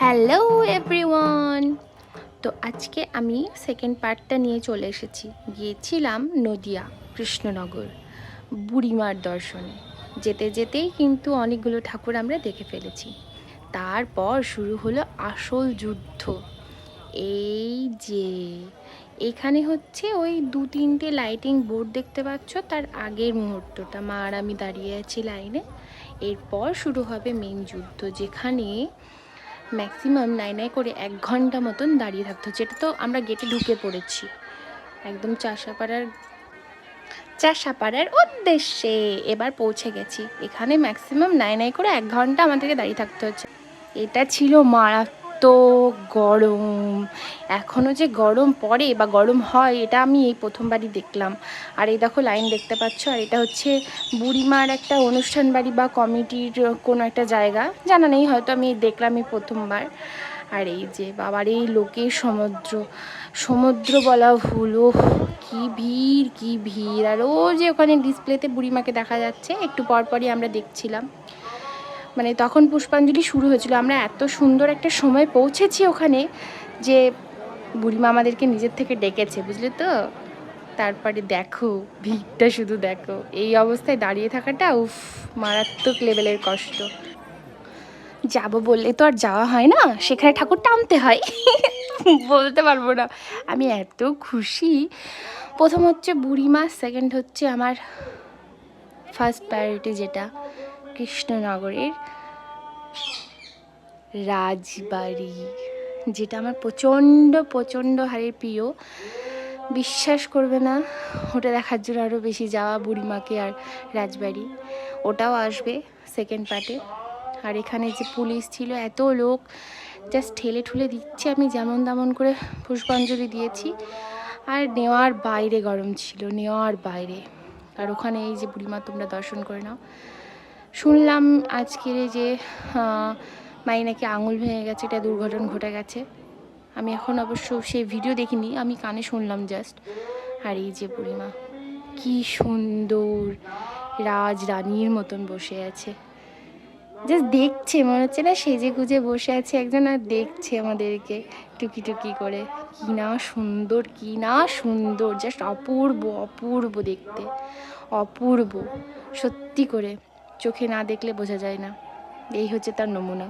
Hello everyone. তো আজকে আমি সেকেন্ড পার্টটা নিয়ে চলে এসেছি। গিয়েছিলাম নদিয়া কৃষ্ণনগর বুড়িমার দর্শনে। যেতে যেতেই কিন্তু অনেকগুলো ঠাকুর আমরা দেখে ফেলেছি। তারপর শুরু হলো আসল যুদ্ধ। এই যে এখানে হচ্ছে ওই 2-3টে লাইটিং বোর্ড দেখতে পাচ্ছ, তার আগের মুহূর্তটা মা আর আমি দাঁড়িয়ে আছি লাইনে। এরপর শুরু হবে মেন যুদ্ধ, যেখানে ম্যাক্সিমাম নাই করে 1 ঘন্টা মতন দাঁড়িয়ে থাকতে হচ্ছে। এটা তো আমরা গেটে ঢুকে পড়েছি একদম চাষাপাড়ার উদ্দেশ্যে। এবার পৌঁছে গেছি। এখানে ম্যাক্সিমাম নাই করে 1 ঘন্টা আমাদেরকে দাঁড়িয়ে থাকতে হচ্ছে। এটা ছিল মারাত্মক গরম। এখনও যে গরম পড়ে বা গরম হয় এটা আমি এই প্রথমবারই দেখলাম। আর এই দেখো লাইন দেখতে পাচ্ছ, আর এটা হচ্ছে বুড়িমার একটা অনুষ্ঠান বাড়ি বা কমিটির কোনো একটা জায়গা, জানা নেই, হয়তো আমি দেখলাম এই প্রথমবার। আর এই যে বাবার এই লোকের সমুদ্র বলা ভুল, কি ভিড়। আর ও যে ওখানে ডিসপ্লেতে বুড়িমাকে দেখা যাচ্ছে, একটু পরপরই আমরা দেখছিলাম। মানে তখন পুষ্পাঞ্জলি শুরু হয়েছিল। আমরা এত সুন্দর একটা সময় পৌঁছেছি ওখানে যে বুড়িমা আমাদেরকে নিজের থেকে ডেকেছে, বুঝলে তো। তারপরে দেখো ভিড়টা, শুধু দেখো। এই অবস্থায় দাঁড়িয়ে থাকাটা উফ, মারাত্মক লেভেলের কষ্ট। যাব বললে তো আর যাওয়া হয় না, সেখানে ঠাকুর টানতে হয়। বলতে পারবো না, আমি এত খুশি। প্রথম হচ্ছে বুড়িমা, সেকেন্ড হচ্ছে আমার ফার্স্ট প্রায়োরিটি যেটা কৃষ্ণনগরের রাজবাড়ি, যেটা আমার প্রচণ্ড প্রচণ্ড হারে প্রিয়। বিশ্বাস করবে না, ওটা দেখার জন্য আরও বেশি যাওয়া, বুড়িমাকে আর রাজবাড়ি। ওটাও আসবে সেকেন্ড পার্টে। আর এখানে যে পুলিশ ছিল, এত লোক জাস্ট ঠেলে ঠুলে দিচ্ছে। আমি যেমন তেমন করে পুষ্পাঞ্জলি দিয়েছি। আর নেওয়ার বাইরে গরম ছিল, নেওয়ার বাইরে। আর ওখানে এই যে বুড়িমা, তোমরা দর্শন করে নাও। শুনলাম আজকের যে মাই নাকি আঙুল ভেঙে গেছে, এটা দুর্ঘটনা ঘটে গেছে। আমি এখন অবশ্য সেই ভিডিও দেখিনি, আমি কানে শুনলাম জাস্ট। আর এই যে বুড়িমা কি সুন্দর রাজরানীর মতন বসে আছে, জাস্ট দেখছে, মনে হচ্ছে না সেজে গুজে বসে আছে একজন, আর দেখছে আমাদেরকে টুকি টুকি করে। কি না সুন্দর, কি না সুন্দর, জাস্ট অপূর্ব অপূর্ব দেখতে, অপূর্ব সত্যি করে। চোখে না দেখলে বোঝা যায় না। এই হচ্ছে তার নমুনা।